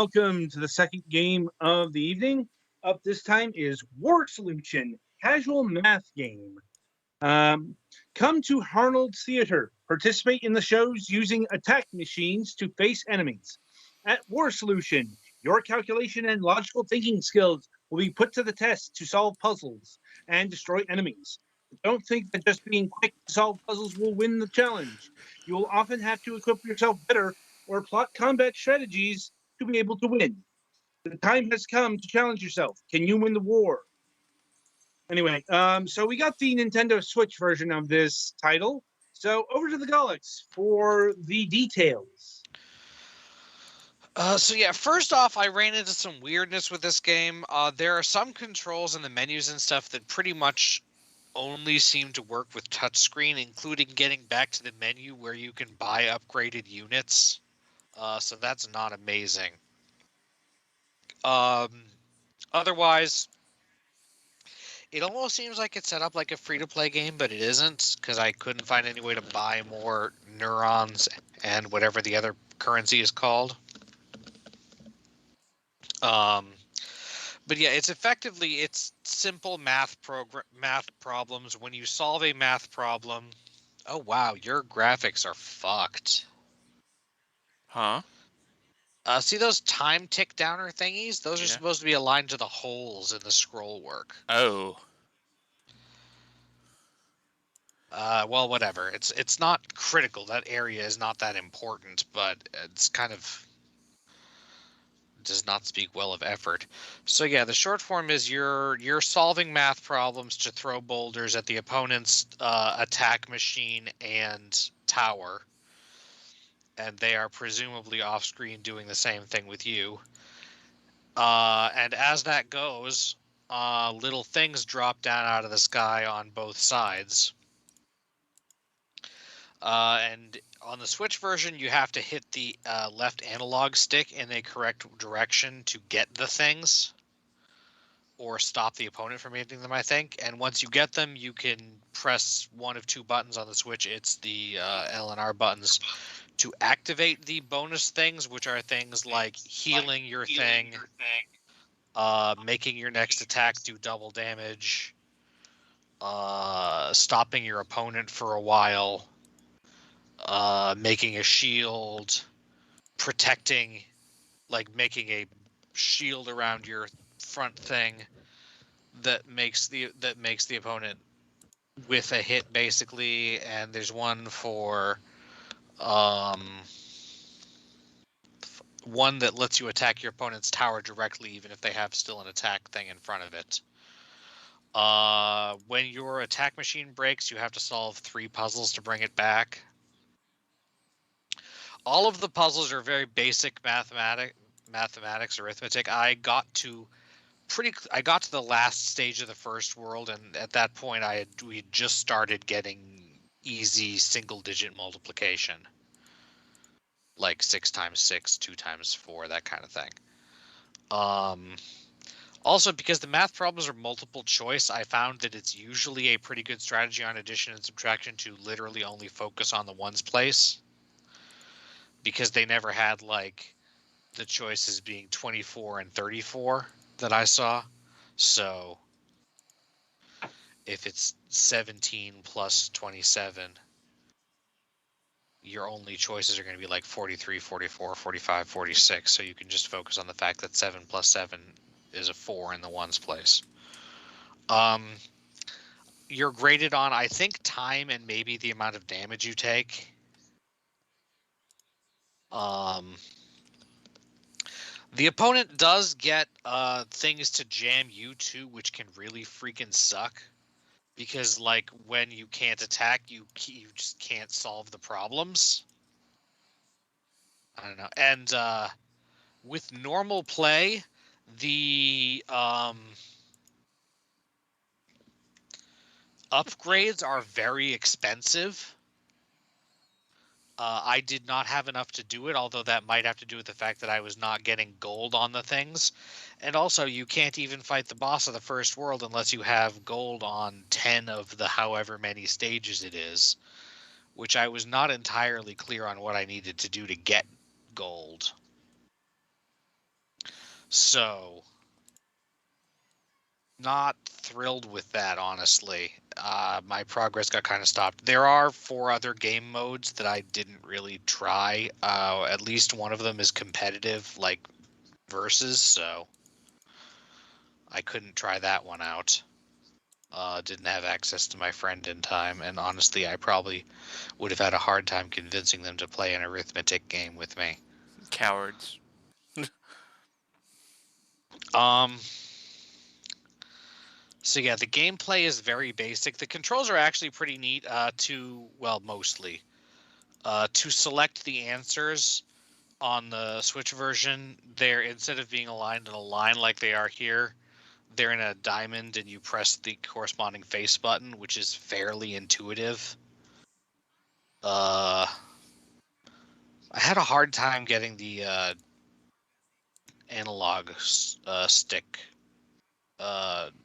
welcome to the second game of the evening. Up this time is War Solution, casual math game. Um, Come to Harnold Theater. Participate in the shows using attack machines to face enemies. At War Solution, your calculation and logical thinking skills will be put to the test to solve puzzles and destroy enemies. Don't think that just being quick to solve puzzles will win the challenge. You will often have to equip yourself better or plot combat strategies to be able to win. The time has come to challenge yourself. Can you win the war? Anyway, so we got the Nintendo Switch version of this title. So over to the Gulliks for the details. First off, I ran into some weirdness with this game. There are some controls in the menus and stuff that pretty much only seem to work with touchscreen, including getting back to the menu where you can buy upgraded units. So that's not amazing. Otherwise, it almost seems like it's set up like a free-to-play game, but it isn't, because I couldn't find any way to buy more neurons and whatever the other currency is called. But yeah, it's simple math problems. When you solve a math problem, oh wow, your graphics are fucked. Huh? See those time tick downer thingies? Those are supposed to be aligned to the holes in the scroll work. Oh. Well, whatever. It's not critical. That area is not that important, but it's kind of does not speak well of effort. So yeah, the short form is you're solving math problems to throw boulders at the opponent's attack machine and tower, and they are presumably off screen doing the same thing with you. And as that goes, little things drop down out of the sky on both sides. And on the Switch version, you have to hit the left analog stick in a correct direction to get the things, or stop the opponent from hitting them, I think. And once you get them, you can press one of two buttons on the Switch. It's the L and R buttons to activate the bonus things, which are things like healing your thing, making your next attack do double damage, stopping your opponent for a while, making a shield, protecting, like making a shield around your front thing that makes the opponent with a hit, basically. And there's one for one that lets you attack your opponent's tower directly, even if they have still an attack thing in front of it. When your attack machine breaks, you have to solve 3 puzzles to bring it back. All of the puzzles are very basic mathematics, arithmetic. I got to the last stage of the first world, and at that point we had just started getting easy single-digit multiplication, like 6 times 6, 2 times 4, that kind of thing. Also, because the math problems are multiple choice, I found that it's usually a pretty good strategy on addition and subtraction to literally only focus on the ones place, because they never had like the choices being 24 and 34 that I saw. So if it's 17 plus 27, your only choices are going to be like 43, 44, 45, 46. So you can just focus on the fact that 7 plus 7 is a 4 in the ones place. You're graded on, I think, time and maybe the amount of damage you take. The opponent does get things to jam you too, which can really freaking suck. Because, like, when you can't attack, you just can't solve the problems. I don't know. And with normal play, the upgrades are very expensive. I did not have enough to do it, although that might have to do with the fact that I was not getting gold on the things. And also, you can't even fight the boss of the first world unless you have gold on 10 of the however many stages it is, which I was not entirely clear on what I needed to do to get gold. So, not thrilled with that, honestly. My progress got kind of stopped. There are 4 other game modes that I didn't really try. At least one of them is competitive, like versus, so I couldn't try that one out. Didn't have access to my friend in time, and honestly, I probably would have had a hard time convincing them to play an arithmetic game with me. Cowards. Um, so yeah, the gameplay is very basic. The controls are actually pretty neat. Mostly. To select the answers on the Switch version, they're instead of being aligned in a line like they are here, they're in a diamond, and you press the corresponding face button, which is fairly intuitive. I had a hard time getting the analog stick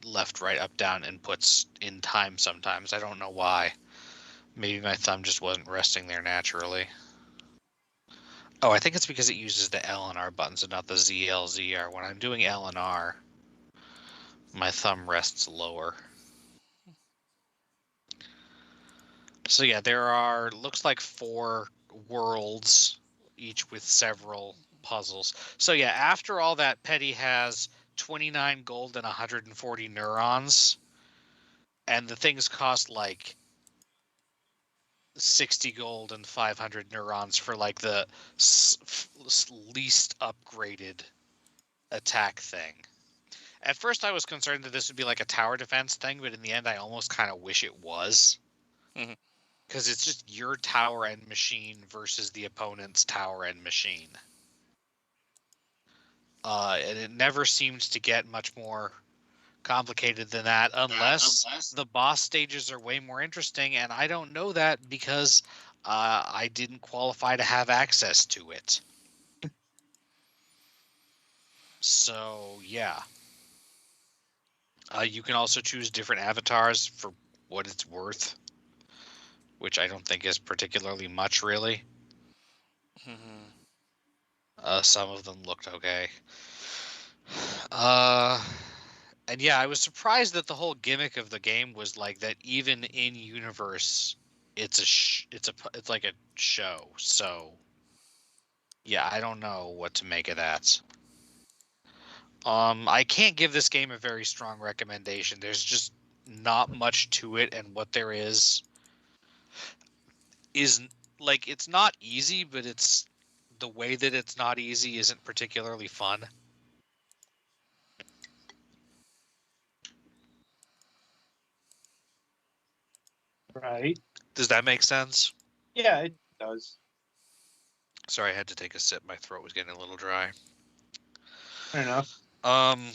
left, right, up, down inputs in time sometimes. I don't know why. Maybe my thumb just wasn't resting there naturally. Oh, I think it's because it uses the L and R buttons and not the Z, L, Z, R. When I'm doing L and R, my thumb rests lower. So yeah, there are, looks like 4 worlds, each with several puzzles. So yeah, after all that, Petty has 29 gold and 140 neurons. And the things cost like 60 gold and 500 neurons for like the least upgraded attack thing. At first, I was concerned that this would be like a tower defense thing, but in the end, I almost kind of wish it was. Mhm. Because it's just your tower and machine versus the opponent's tower and machine. And it never seems to get much more complicated than that, unless the boss stages are way more interesting, and I don't know that because I didn't qualify to have access to it. So, yeah. You can also choose different avatars for what it's worth, which I don't think is particularly much, really. Mhm. Some of them looked okay. And yeah, I was surprised that the whole gimmick of the game was like that. Even in universe, it's it's like a show. So yeah, I don't know what to make of that. I can't give this game a very strong recommendation. There's just not much to it, and what there is like it's not easy, but it's the way that it's not easy isn't particularly fun. Right. Does that make sense? Yeah, it does. Sorry, I had to take a sip. My throat was getting a little dry. Fair enough. Um,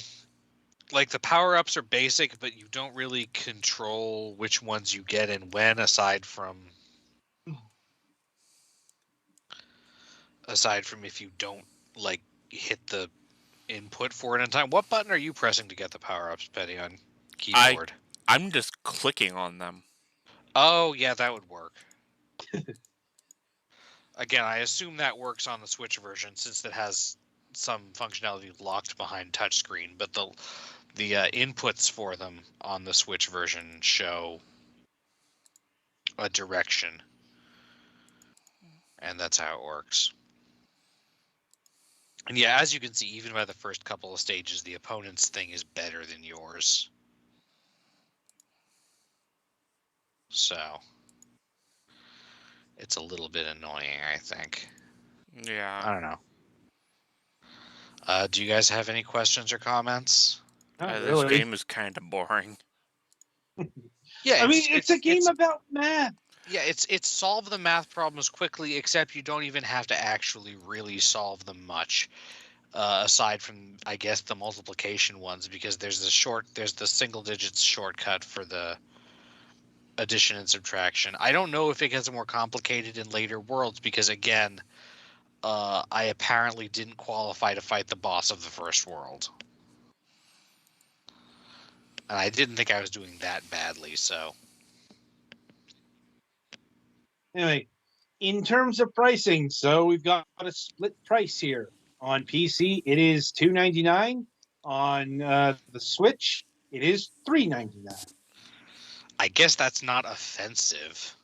like the power-ups are basic, but you don't really control which ones you get and when, aside from if you don't like hit the input for it in time. What button are you pressing to get the power-ups, Petty, on keyboard? I'm just clicking on them. Oh, yeah, that would work. Again, I assume that works on the Switch version since it has some functionality locked behind touchscreen, but the inputs for them on the Switch version show a direction, and that's how it works. And yeah, as you can see, even by the first couple of stages, the opponent's thing is better than yours. So it's a little bit annoying, I think. Yeah. I don't know. Do you guys have any questions or comments? Not This really. game is kind of boring. Yeah, I mean, it's a game about math. yeah, it's solve the math problems quickly, except you don't even have to actually really solve them much. Aside from, I guess, the multiplication ones, because there's the single digits shortcut for the addition and subtraction. I don't know if it gets more complicated in later worlds because, again, I apparently didn't qualify to fight the boss of the first world. And I didn't think I was doing that badly, so. Anyway, in terms of pricing, so we've got a split price here On PC, it is $2.99. On the Switch, it is $3.99. I guess that's not offensive.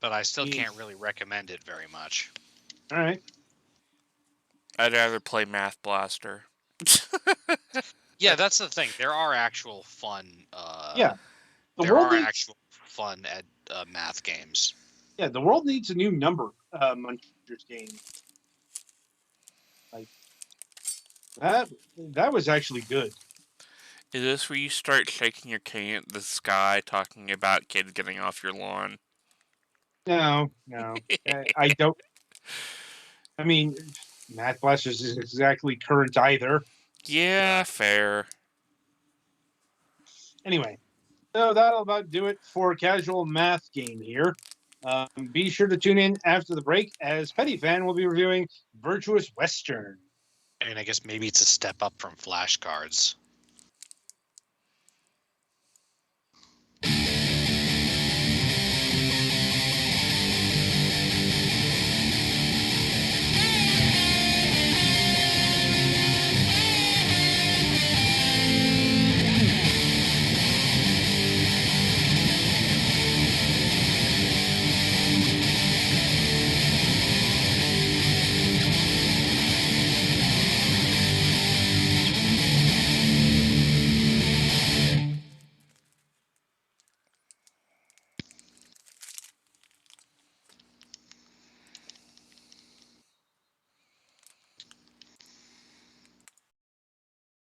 But I still can't really recommend it very much. All right. I'd rather play Math Blaster. Yeah, that's the thing. There are actual fun. Yeah. There are actual fun at math games. Yeah, the world needs a new number Munchers game. Like that was actually good. Is this where you start shaking your cane at the sky, talking about kids getting off your lawn? No. I don't. I mean, Math Blasters is exactly current either. Yeah, fair. Anyway, so that'll about do it for casual math game here. Be sure to tune in after the break as Petty Fan will be reviewing Virtuous Western. And I guess maybe it's a step up from flashcards.